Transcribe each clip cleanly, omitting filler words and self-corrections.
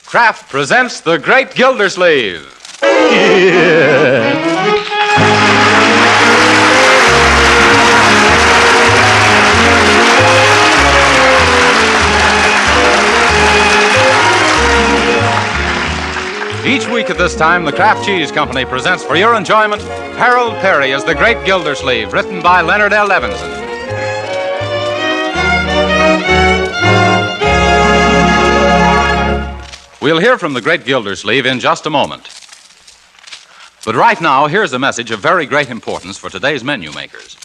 Kraft presents the Great Gildersleeve. Each week at this time, the Kraft Cheese Company presents for your enjoyment Harold Peary as the Great Gildersleeve, written by Leonard L. Levinson. We'll hear from the Great Gildersleeve in just a moment. But right now, here's a message of very great importance for today's menu makers.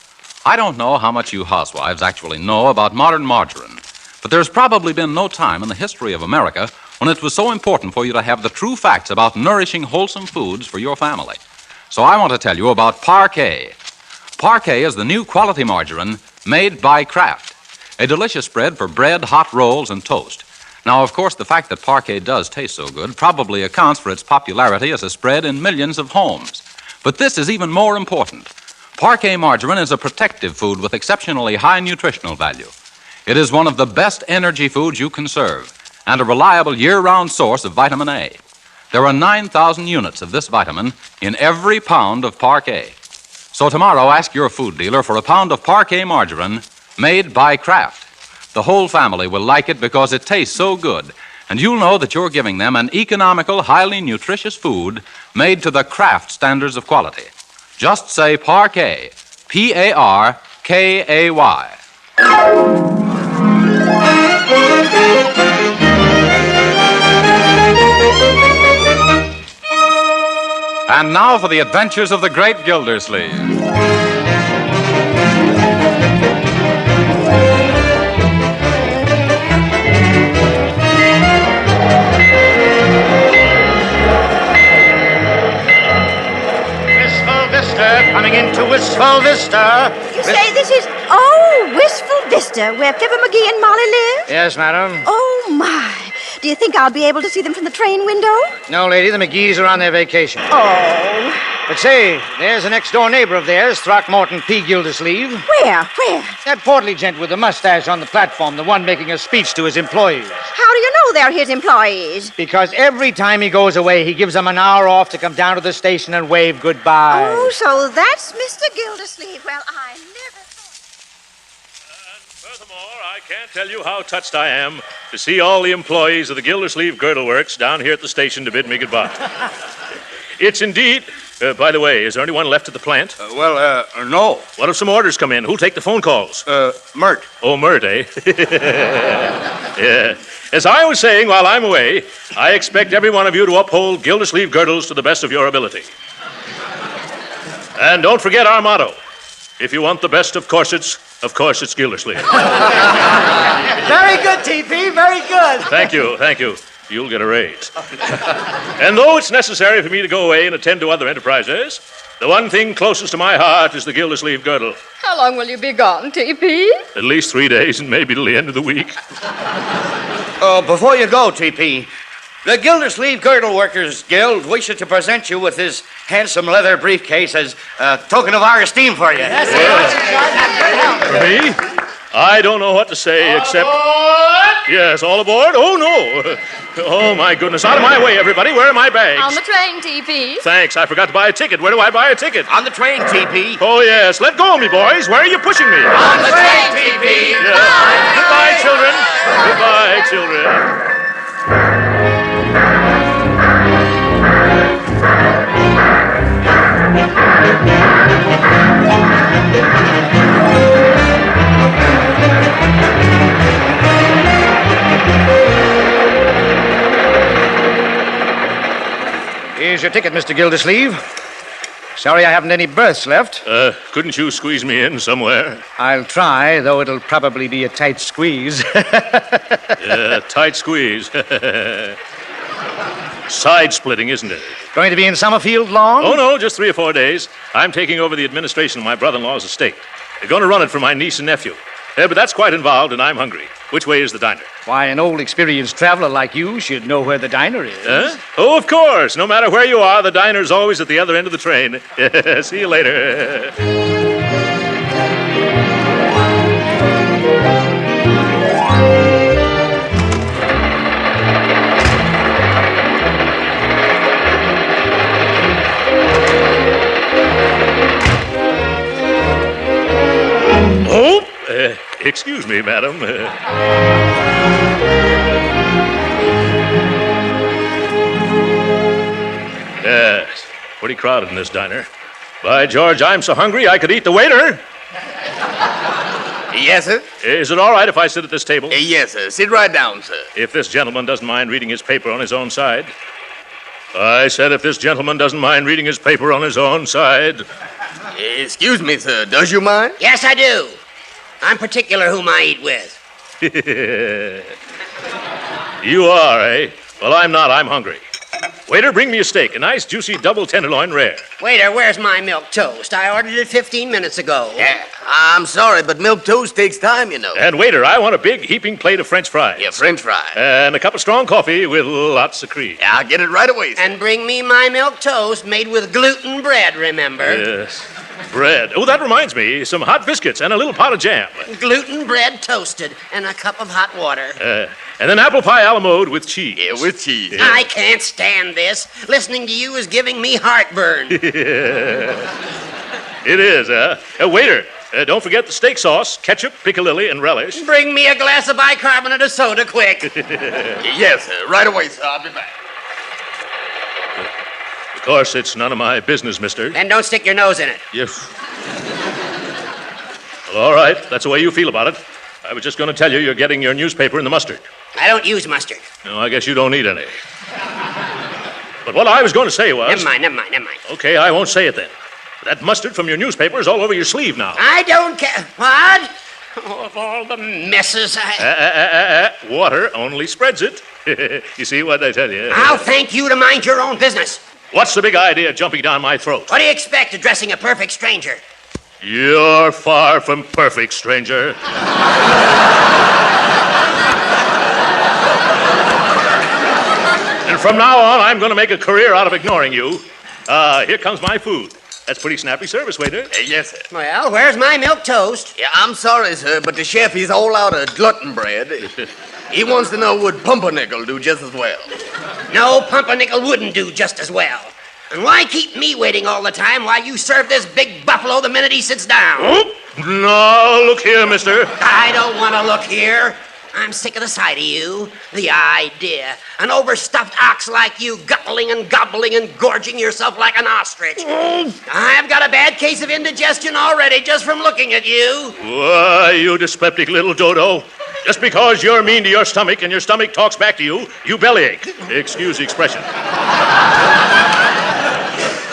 I don't know how much you housewives actually know about modern margarine, but there's probably been no time in the history of America when it was so important for you to have the true facts about nourishing, wholesome foods for your family. So I want to tell you about Parquet. Parquet is the new quality margarine made by Kraft, a delicious spread for bread, hot rolls, and toast. Now, of course, the fact that Parquet does taste so good probably accounts for its popularity as a spread in millions of homes. But this is even more important. Parquet margarine is a protective food with exceptionally high nutritional value. It is one of the best energy foods you can serve, and a reliable year-round source of vitamin A. There are 9,000 units of this vitamin in every pound of Parquet. So tomorrow, ask your food dealer for a pound of Parquet margarine made by Kraft. The whole family will like it because it tastes so good, and you'll know that you're giving them an economical, highly nutritious food made to the Kraft standards of quality. Just say Parquet, P-A-R-K-A-Y. And now for the adventures of the Great Gildersleeve. Coming into Wistful Vista. You say this is... Oh, Wistful Vista, where Fibber McGee and Molly live? Yes, madam. Oh, my. Do you think I'll be able to see them from the train window? No, lady, the McGees are on their vacation. Oh. But say, there's a next-door neighbor of theirs, Throckmorton P. Gildersleeve. Where? That portly gent with the mustache on the platform, the one making a speech to his employees. How do you know they're his employees? Because every time he goes away, he gives them an hour off to come down to the station and wave goodbye. Oh, so that's Mr. Gildersleeve. Well, I never thought... And furthermore, I can't tell you how touched I am to see all the employees of the Gildersleeve Girdle Works down here at the station to bid me goodbye. It's indeed... by the way, is there anyone left at the plant? No. What if some orders come in? Who'll take the phone calls? Mert. Oh, Mert, eh? Yeah. As I was saying while I'm away, I expect every one of you to uphold Gildersleeve girdles to the best of your ability. And don't forget our motto. If you want the best of corsets, of course it's Gildersleeve. Very good, TP, very good. Thank you. You'll get a raise. And though it's necessary for me to go away and attend to other enterprises, the one thing closest to my heart is the Gildersleeve girdle. How long will you be gone, TP? At least 3 days and maybe till the end of the week. Before you go, TP, the Gildersleeve Girdle Workers Guild wishes to present you with this handsome leather briefcase as a token of our esteem for you. Yes. For me? I don't know what to say except... Yes, all aboard? Oh, no. Oh, my goodness. Out of my way, everybody. Where are my bags? On the train, TP. Thanks. I forgot to buy a ticket. Where do I buy a ticket? On the train, TP. Oh, yes. Let go of me, boys. Where are you pushing me? On the train, TP. Yes. Goodbye, children. Goodbye, children. Here's your ticket, Mr. Gildersleeve. Sorry I haven't any berths left. Couldn't you squeeze me in somewhere? I'll try, though it'll probably be a tight squeeze. Yeah, tight squeeze. Side-splitting, isn't it? Going to be in Summerfield long? Oh, no, just 3 or 4 days. I'm taking over the administration of my brother-in-law's estate. They're going to run it for my niece and nephew. But that's quite involved, and I'm hungry. Which way is the diner? Why, an old, experienced traveler like you should know where the diner is. Huh? Oh, of course. No matter where you are, the diner's always at the other end of the train. See you later. Oh, excuse me, madam. Yes, pretty crowded in this diner. By George, I'm so hungry I could eat the waiter. Yes, sir? Is it all right if I sit at this table? Yes, sir. Sit right down, sir. If this gentleman doesn't mind reading his paper on his own side. I said if this gentleman doesn't mind reading his paper on his own side. Excuse me, sir. Does you mind? Yes, I do. I'm particular whom I eat with. You are, eh? Well, I'm not. I'm hungry. Waiter, bring me a steak. A nice, juicy, double tenderloin rare. Waiter, where's my milk toast? I ordered it 15 minutes ago. Yeah. I'm sorry, but milk toast takes time, you know. And waiter, I want a big, heaping plate of French fries. Yeah, French fries. And a cup of strong coffee with lots of cream. Yeah, I'll get it right away, sir. And bring me my milk toast made with gluten bread, remember? Yes. Bread. Oh, that reminds me. Some hot biscuits and a little pot of jam. Gluten bread toasted and a cup of hot water. And then apple pie a la mode with cheese. Yeah, with cheese. Yeah. I can't stand this. Listening to you is giving me heartburn. It is, huh? Waiter, don't forget the steak sauce, ketchup, piccalilli, and relish. Bring me a glass of bicarbonate of soda, quick. Yes, sir. Right away, sir. I'll be back. Of course, it's none of my business, mister. And don't stick your nose in it. Yes. Well, all right. That's the way you feel about it. I was just going to tell you you're getting your newspaper in the mustard. I don't use mustard. No, I guess you don't need any. But what I was going to say was... Never mind. Okay, I won't say it then. That mustard from your newspaper is all over your sleeve now. I don't care. What? Oh, of all the messes Water only spreads it. You see what I tell you? I'll thank you to mind your own business. What's the big idea jumping down my throat? What do you expect addressing a perfect stranger? You're far from perfect, stranger. And from now on, I'm going to make a career out of ignoring you. Here comes my food. That's pretty snappy service, waiter. Yes, sir. Well, where's my milk toast? Yeah, I'm sorry, sir, but the chef, he's all out of gluten bread. He wants to know would pumpernickel do just as well. No, pumpernickel wouldn't do just as well. And why keep me waiting all the time while you serve this big buffalo the minute he sits down? No, look here, mister. I don't want to look here. I'm sick of the sight of you. The idea. An overstuffed ox like you guttling and gobbling and gorging yourself like an ostrich. I've got a bad case of indigestion already just from looking at you. Why, you dyspeptic little dodo. Just because you're mean to your stomach and your stomach talks back to you, you bellyache. Excuse the expression.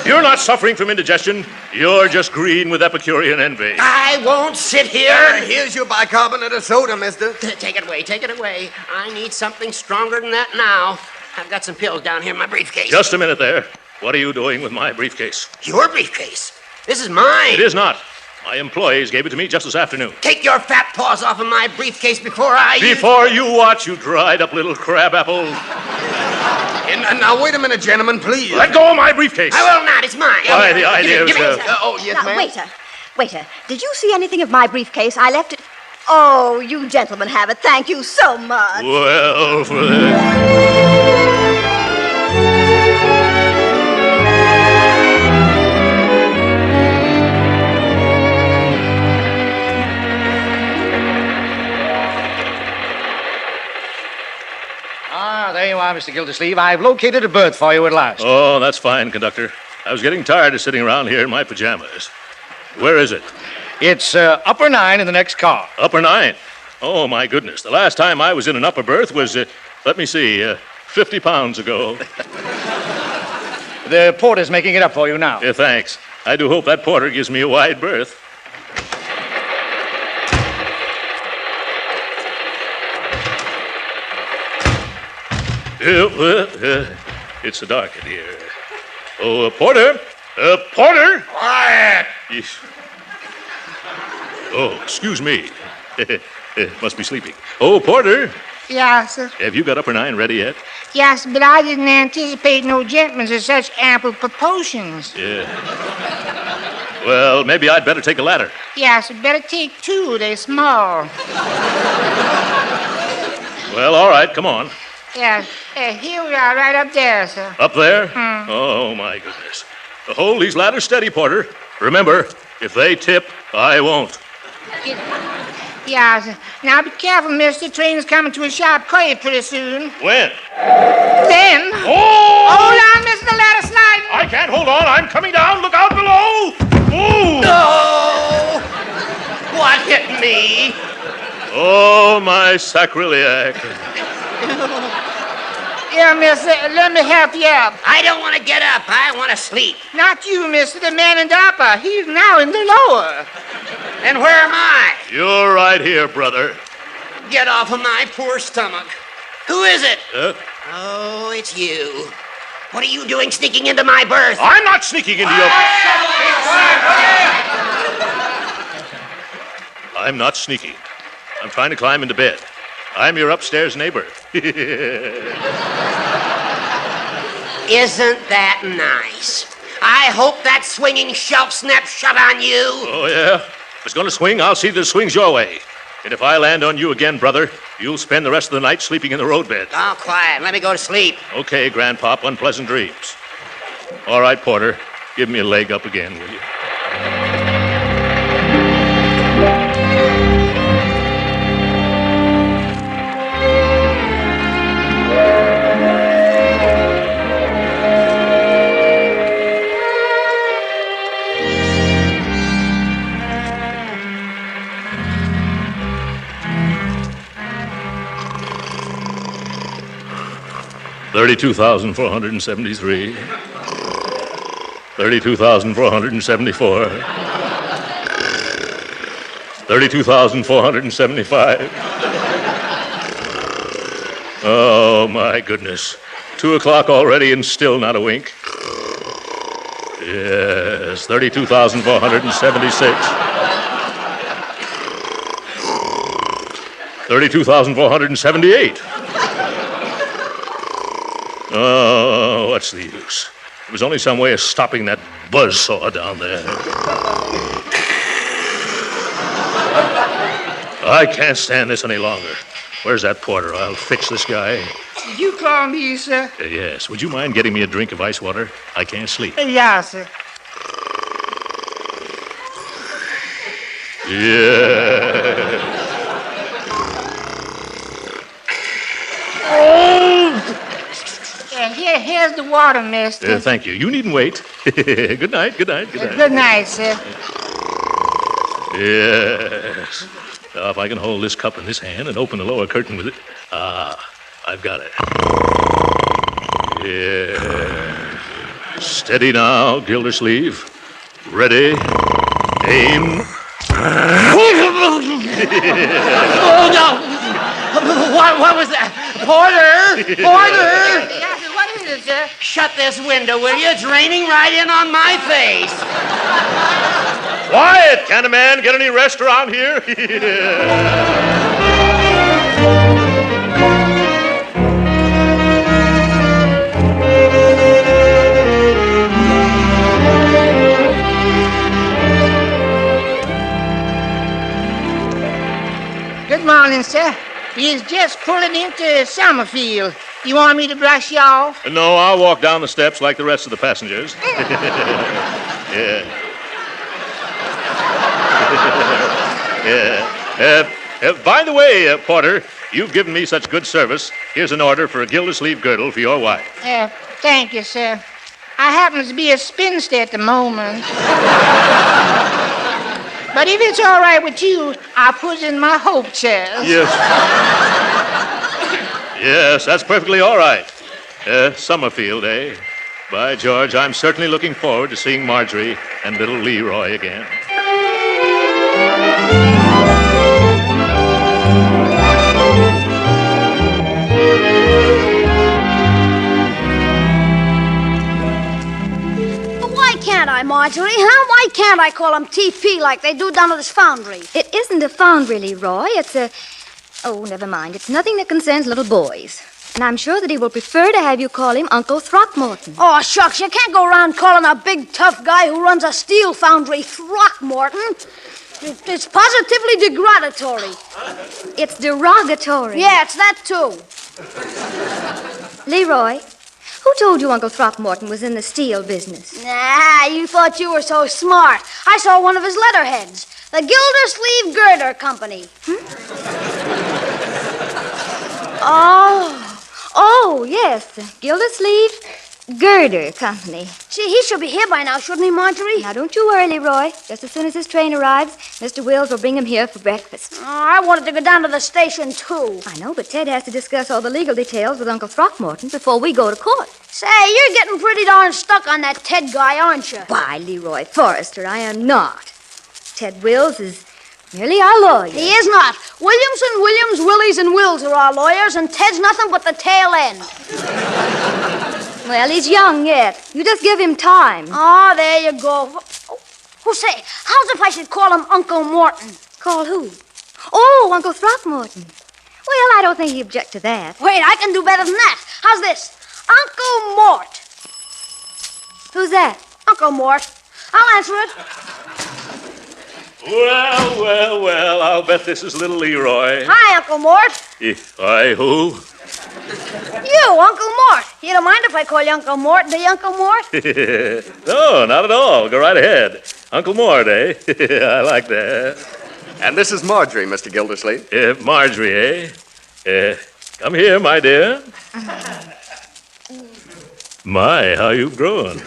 You're not suffering from indigestion. You're just green with Epicurean envy. I won't sit here. Here's your bicarbonate of soda, mister. Take it away. I need something stronger than that now. I've got some pills down here in my briefcase. Just a minute there. What are you doing with my briefcase? Your briefcase? This is mine. It is not. My employees gave it to me just this afternoon. Take your fat paws off of my briefcase before I... Before you watch, you dried up little crabapple. Now, wait a minute, gentlemen, please. Let go of my briefcase. I will not. It's mine. Why, the idea Give is... it. Yes, Now, ma'am. waiter, did you see anything of my briefcase? I left it... Oh, you gentlemen have it. Thank you so much. Well, for that... There you are, Mr. Gildersleeve. I've located a berth for you at last. Oh, that's fine, conductor. I was getting tired of sitting around here in my pajamas. Where is it? It's upper 9 in the next car. Upper 9? Oh, my goodness. The last time I was in an upper berth was, 50 pounds ago. The porter's making it up for you now. Yeah, thanks. I do hope that porter gives me a wide berth. It's so dark in here. Oh, porter! Porter! Quiet! Oh, excuse me. Must be sleeping. Oh, porter! Yes, sir. Have you got upper 9 ready yet? Yes, but I didn't anticipate no gentlemen of such ample proportions. Yeah. Well, maybe I'd better take a ladder. Yes, better take 2. They're small. Well, all right, come on. Yes, here we are, right up there, sir. Up there? Oh, my goodness. Hold these ladders steady, porter. Remember, if they tip, I won't. Yeah, sir. Now be careful, mister. Train's coming to a sharp curve pretty soon. When? Then. Oh! Hold on, mister. The ladder sliding. I can't hold on. I'm coming down. Look out below. Ooh! No! What hit me? Oh, my sacrilege. Yeah, mister. Let me help you up. I don't want to get up. I want to sleep. Not you, mister. The man in the upper. He's now in the lower. And where am I? You're right here, brother. Get off of my poor stomach. Who is it? Huh? Oh, it's you. What are you doing sneaking into my berth? I'm not sneaking into your... I'm not sneaking. I'm trying to climb into bed. I'm your upstairs neighbor. Isn't that nice? I hope that swinging shelf snaps shut on you. Oh, yeah? If it's going to swing, I'll see that it swings your way. And if I land on you again, brother, you'll spend the rest of the night sleeping in the roadbed. Oh, quiet. Let me go to sleep. Okay, Grandpop, unpleasant dreams. All right, Porter, give me a leg up again, will you? 32,473. 32,474. 32,475. Oh, my goodness. 2 o'clock already and still not a wink. Yes, 32,476. 32,478. Oh, what's the use? There was only some way of stopping that buzzsaw down there. I can't stand this any longer. Where's that porter? I'll fix this guy. You call me, sir? Yes. Would you mind getting me a drink of ice water? I can't sleep. Yeah, sir. Yeah. Here's the water, mister. Thank you. You needn't wait. Good night, good night, good night. Good night, sir. Yes. Now, if I can hold this cup in this hand and open the lower curtain with it. Ah, I've got it. Yeah. Steady now, Gildersleeve. Ready. Aim. Oh, no! What was that? Porter! Porter! What is it, sir? Shut this window, will you? It's raining right in on my face. Quiet! Can a man get any rest around here? Good morning, sir. He's just pulling into Summerfield. You want me to brush you off? No, I'll walk down the steps like the rest of the passengers. Yeah. Yeah. By the way, Porter, you've given me such good service. Here's an order for a Gildersleeve girdle for your wife. Thank you, sir. I happen to be a spinster at the moment. But if it's all right with you, I'll put it in my hope chest. Yes. Yes, that's perfectly all right. Summerfield, eh? By George, I'm certainly looking forward to seeing Marjorie and little Leroy again. Why can't I, Marjorie? Huh? Why can't I call him TP like they do down at this foundry? It isn't a foundry, Leroy. It's a... Oh, never mind. It's nothing that concerns little boys. And I'm sure that he will prefer to have you call him Uncle Throckmorton. Oh, shucks, you can't go around calling a big, tough guy who runs a steel foundry Throckmorton. It's positively derogatory. It's derogatory. Yeah, it's that, too. Leroy, who told you Uncle Throckmorton was in the steel business? Nah, you thought you were so smart. I saw one of his letterheads. The Gildersleeve Girder Company. Oh, yes, the Gildersleeve Girder Company. Gee, he should be here by now, shouldn't he, Marjorie? Now, don't you worry, Leroy. Just as soon as his train arrives, Mr. Wills will bring him here for breakfast. Oh, I wanted to go down to the station, too. I know, but Ted has to discuss all the legal details with Uncle Throckmorton before we go to court. Say, you're getting pretty darn stuck on that Ted guy, aren't you? Why, Leroy Forrester, I am not. Ted Wills is merely our lawyer. He is not. Williams, Willies, and Wills are our lawyers, and Ted's nothing but the tail end. Well, he's young yet. You just give him time. Oh, there you go. Oh, say, how's if I should call him Uncle Morton? Call who? Oh, Uncle Throckmorton. Well, I don't think he'd object to that. Wait, I can do better than that. How's this? Uncle Mort. Who's that? Uncle Mort. I'll answer it. Well, I'll bet this is little Leroy. Hi, Uncle Mort. Hi, who? You, Uncle Mort. You don't mind if I call you Uncle Mort, do you, Uncle Mort? No, not at all. Go right ahead. Uncle Mort, eh? I like that. And this is Marjorie, Mr. Gildersleeve. Marjorie, eh? Come here, my dear. My, how you've grown.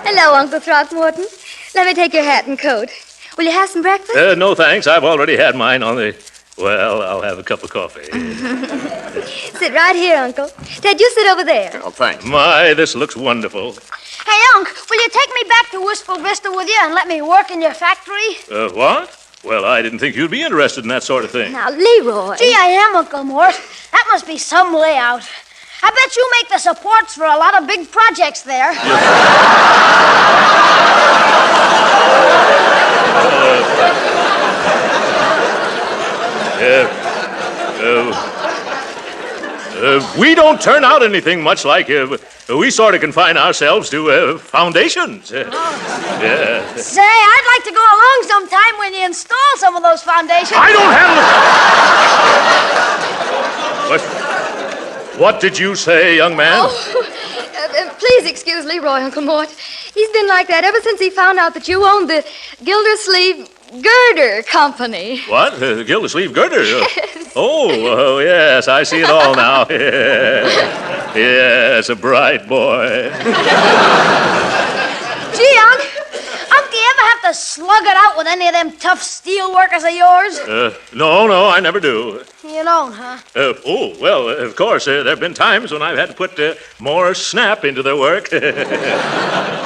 Hello, Uncle Throckmorton. Let me take your hat and coat. Will you have some breakfast? No, thanks. I've already had mine on the... Well, I'll have a cup of coffee. Sit right here, Uncle. Ted, you sit over there. Oh, thanks. My, this looks wonderful. Hey, Unc, will you take me back to Wistful Vista with you and let me work in your factory? What? Well, I didn't think you'd be interested in that sort of thing. Now, Leroy. Gee, I am, Uncle Mort. That must be some layout. I bet you make the supports for a lot of big projects there. We don't turn out anything much like... we sort of confine ourselves to foundations. Yeah. Say, I'd like to go along sometime when you install some of those foundations. I don't handle... What did you say, young man? Oh, please excuse Leroy, Uncle Mort. He's been like that ever since he found out that you owned the Gildersleeve Girder Company. What? Gildersleeve Girder? Yes. Oh, yes, I see it all now. Yes, a bright boy. Gee, Unc, do you ever have to slug it out with any of them tough steel workers of yours? No, I never do. You don't, huh? Well, of course, there have been times when I've had to put more snap into their work.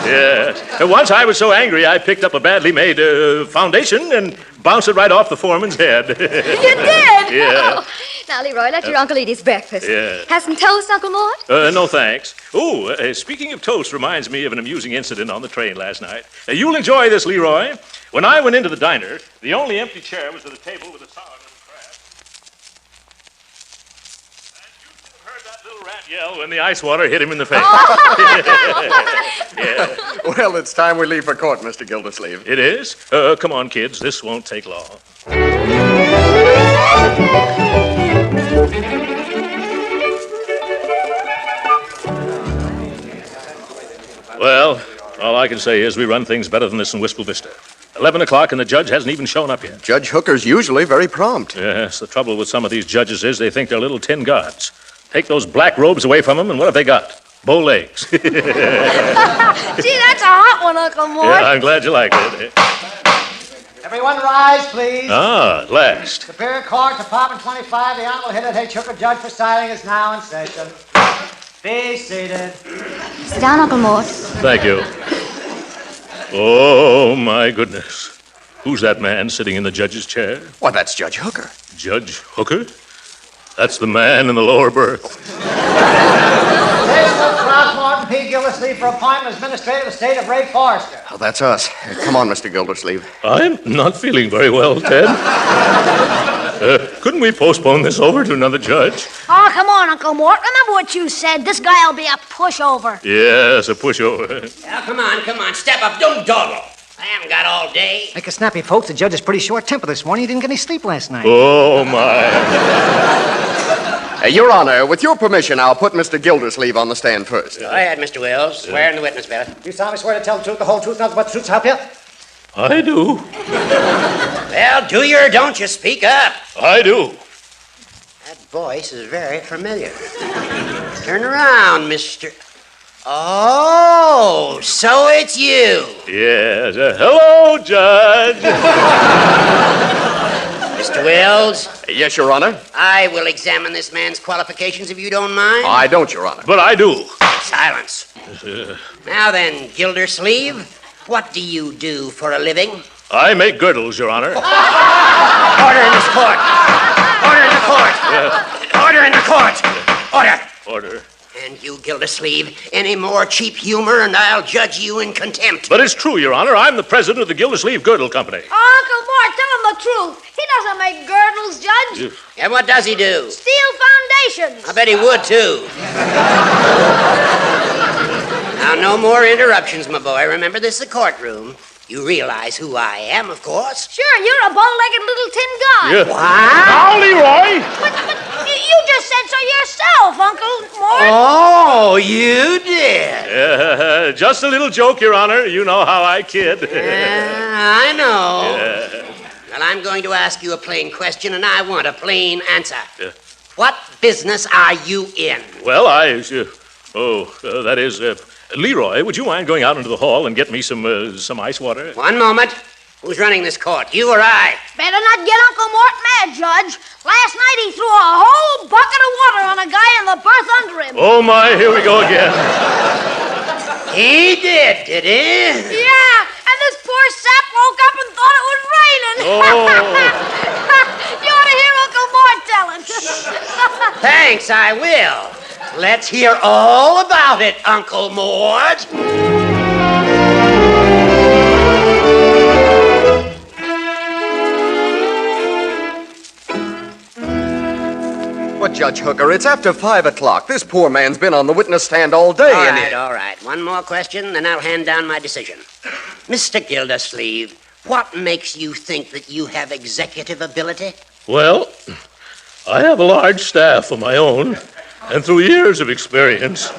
Yes. Once I was so angry, I picked up a badly made foundation and bounced it right off the foreman's head. You did? Yeah. Oh. Now, Leroy, let your uncle eat his breakfast. Yeah. Have some toast, Uncle Mort? No, thanks. Speaking of toast reminds me of an amusing incident on the train last night. You'll enjoy this, Leroy. When I went into the diner, the only empty chair was at a table with a sour little crab. And you should have heard that little rat yell when the ice water hit him in the face. Yeah. Well, it's time we leave for court, Mr. Gildersleeve. It is? Come on, kids. This won't take long. Well, all I can say is we run things better than this in Wistful Vista. 11 o'clock and the judge hasn't even shown up yet. Judge Hooker's usually very prompt. Yes, the trouble with some of these judges is they think they're little tin gods. Take those black robes away from them, and what have they got? Bow legs. Gee, that's a hot one, Uncle Mort. Yeah, I'm glad you like it. Everyone rise, please. Ah, at last. Superior Court, Department 25, the Honorable Hibbert H. Hooker, judge presiding, is now in session. Be seated. Sit down, Uncle Mort. Thank you. Oh, my goodness. Who's that man sitting in the judge's chair? Why, that's Judge Hooker. Judge Hooker? That's the man in the lower berth. Throckmorton P. Gildersleeve for appointment as Administrator of the State of Ray Forrester. Oh, that's us. Come on, Mr. Gildersleeve. I'm not feeling very well, Ted. Couldn't we postpone this over to another judge? Oh, come on, Uncle Mort. Remember what you said. This guy'll be a pushover. Yes, a pushover. Now, come on. Step up. Don't dawdle. I haven't got all day. Make a snappy, folks. The judge is pretty short-tempered this morning. He didn't get any sleep last night. Oh, my. Your Honor, with your permission, I'll put Mr. Gildersleeve on the stand first. Go ahead, Mr. Wills. Swear in the witness, Bill. You solemnly swear to tell the truth, the whole truth, nothing but the truth to help you? I do. Well, do you or don't you speak up? I do. That voice is very familiar. Turn around, Mr. Oh, so it's you. Yes. Hello, Judge. Mr. Wills, Yes, Your Honor. I will examine this man's qualifications if you don't mind. I don't, Your Honor. But I do. Silence. Now then, Gildersleeve, what do you do for a living? I make girdles, Your Honor. Order in this court. Order in the court. Order in the court. Order. Order. And you, Gildersleeve, any more cheap humor and I'll judge you in contempt. But it's true, Your Honor. I'm the president of the Gildersleeve Girdle Company. Uncle Mort, tell him the truth. He doesn't make girdles, Judge. And what does he do? Steel foundations. I bet he would, too. Now, no more interruptions, my boy. Remember, this is a courtroom. You realize who I am, of course. Sure, you're a bow-legged little tin guy. Yeah. What? Now, Leroy! But you just said so yourself, Uncle Mort. Oh, you did. Just a little joke, Your Honor. You know how I kid. I know. Well, I'm going to ask you a plain question, and I want a plain answer. What business are you in? Well, that is, Leroy, would you mind going out into the hall and get me some ice water? One moment. Who's running this court, you or I? Better not get Uncle Mort mad, Judge. Last night he threw a whole bucket of water on a guy in the berth under him. Oh, my, here we go again. He did he? Yeah, and this poor sap woke up and thought it was raining. You ought to hear Uncle Mort tell it. Thanks, I will. Let's hear all about it, Uncle Mort. But, Judge Hooker, it's after 5 o'clock. This poor man's been on the witness stand all day. All right. One more question, then I'll hand down my decision. Mr. Gildersleeve, what makes you think that you have executive ability? Well, I have a large staff of my own, and through years of experience,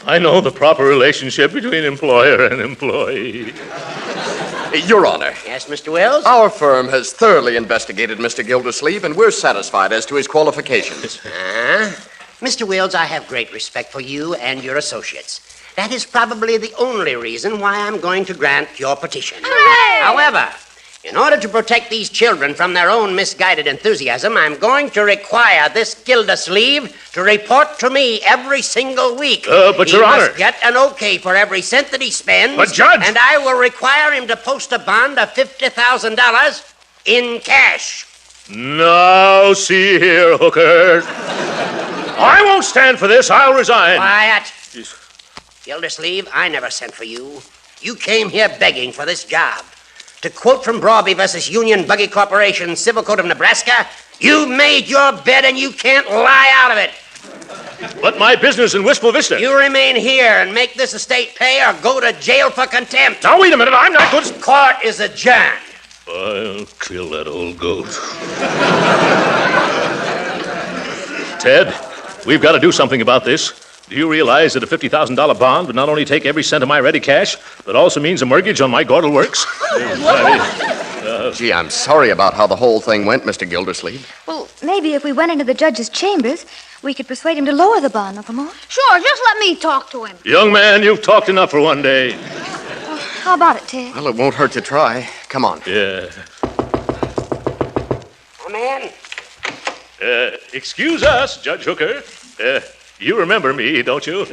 I know the proper relationship between employer and employee. Your Honor. Yes, Mr. Wills? Our firm has thoroughly investigated Mr. Gildersleeve, and we're satisfied as to his qualifications. Mr. Wills, I have great respect for you and your associates. That is probably the only reason why I'm going to grant your petition. Hooray! However, in order to protect these children from their own misguided enthusiasm, I'm going to require this Gildersleeve to report to me every single week. But, Your Honor... He must get an okay for every cent that he spends. But, Judge... And I will require him to post a bond of $50,000 in cash. Now, see here, Hooker. I won't stand for this. I'll resign. Quiet. Gildersleeve, I never sent for you. You came here begging for this job. To quote from Brawby versus Union Buggy Corporation, Civil Code of Nebraska, you made your bed and you can't lie out of it. But my business in Wistful Vista... You remain here and make this estate pay or go to jail for contempt. Now, wait a minute. I'm not going to... Court is adjourned. I'll kill that old goat. Ted, we've got to do something about this. Do you realize that a $50,000 bond would not only take every cent of my ready cash, but also means a mortgage on my Gordle Works? Gee, I'm sorry about how the whole thing went, Mr. Gildersleeve. Well, maybe if we went into the judge's chambers, we could persuade him to lower the bond, Uncle Mort. Sure, just let me talk to him. Young man, you've talked enough for one day. How about it, Ted? Well, it won't hurt to try. Come on. Yeah. Come in. Excuse us, Judge Hooker. You remember me, don't you?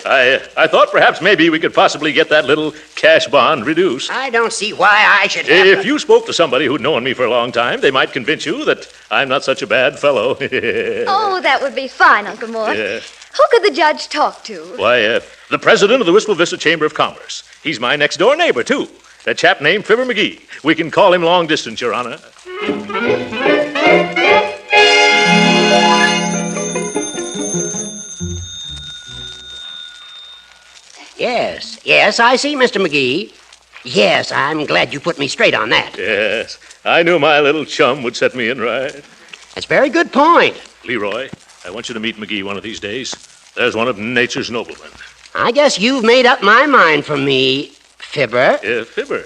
I thought perhaps maybe we could possibly get that little cash bond reduced. I don't see why I should have If you spoke to somebody who'd known me for a long time, they might convince you that I'm not such a bad fellow. Oh, that would be fine, Uncle Mort. Yeah. Who could the judge talk to? Why, the president of the Wistful Vista Chamber of Commerce. He's my next-door neighbor, too. A chap named Fibber McGee. We can call him long distance, Your Honor. Yes, I see, Mr. McGee. Yes, I'm glad you put me straight on that. Yes, I knew my little chum would set me in right. That's a very good point. Leroy, I want you to meet McGee one of these days. There's one of nature's noblemen. I guess you've made up my mind for me, Fibber. Fibber.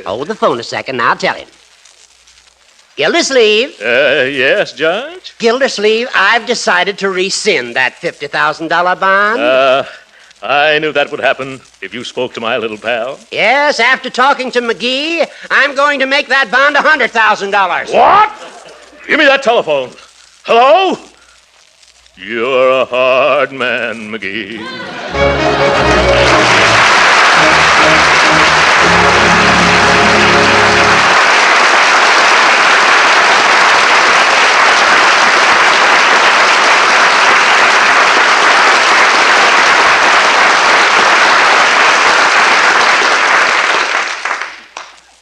Hold the phone a second, and I'll tell him. Gildersleeve. Yes, Judge? Gildersleeve, I've decided to rescind that $50,000 bond. I knew that would happen if you spoke to my little pal. Yes, after talking to McGee, I'm going to make that bond $100,000. What? Give me that telephone. Hello? You're a hard man, McGee.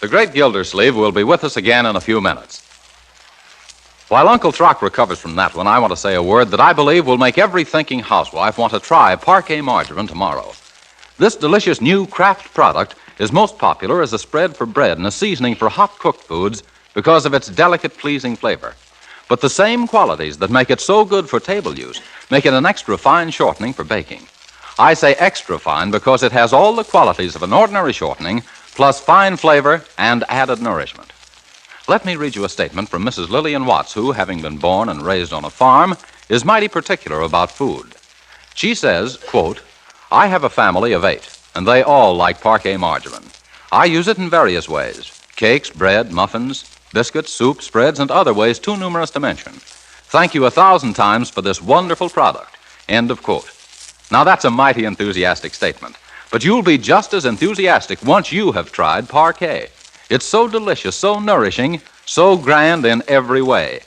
The great Gildersleeve will be with us again in a few minutes. While Uncle Throck recovers from that one, I want to say a word that I believe will make every thinking housewife want to try parquet margarine tomorrow. This delicious new Kraft product is most popular as a spread for bread and a seasoning for hot cooked foods because of its delicate, pleasing flavor. But the same qualities that make it so good for table use make it an extra fine shortening for baking. I say extra fine because it has all the qualities of an ordinary shortening, plus fine flavor and added nourishment. Let me read you a statement from Mrs. Lillian Watts, who, having been born and raised on a farm, is mighty particular about food. She says, quote, "I have a family of 8, and they all like parquet margarine. I use it in various ways: cakes, bread, muffins, biscuits, soup, spreads, and other ways too numerous to mention. Thank you 1,000 times for this wonderful product." End of quote. Now, that's a mighty enthusiastic statement. But you'll be just as enthusiastic once you have tried parquet. It's so delicious, so nourishing, so grand in every way.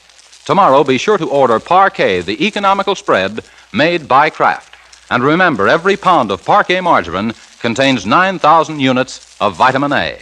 Tomorrow, be sure to order parquet, the economical spread made by Kraft. And remember, every pound of parquet margarine contains 9,000 units of vitamin A.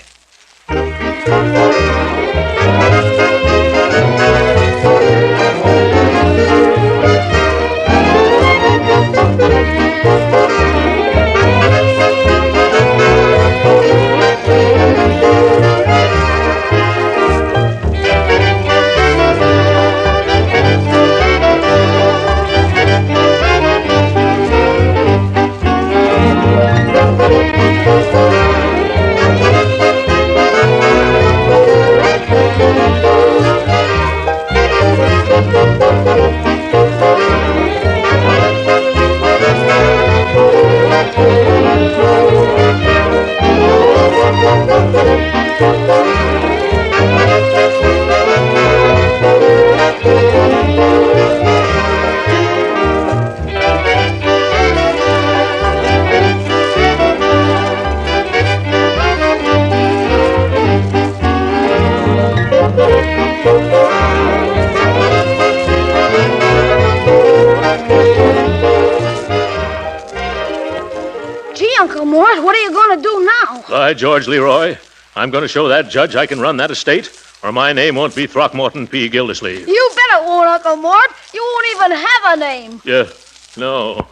Uncle Mort, what are you going to do now? By George, Leroy, I'm going to show that judge I can run that estate, or my name won't be Throckmorton P. Gildersleeve. You bet it won't, Uncle Mort. You won't even have a name. Yeah, no.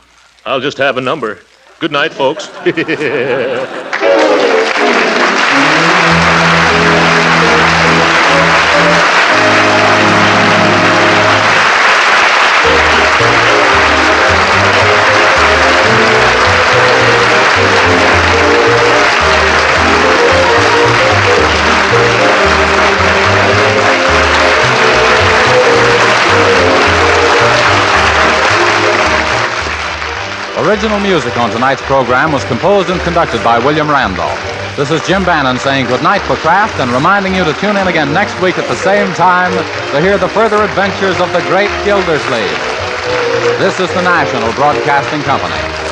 I'll just have a number. Good night, folks. Original music on tonight's program was composed and conducted by William Randolph. This is Jim Bannon saying goodnight for Kraft and reminding you to tune in again next week at the same time to hear the further adventures of the Great Gildersleeve. This is the National Broadcasting Company.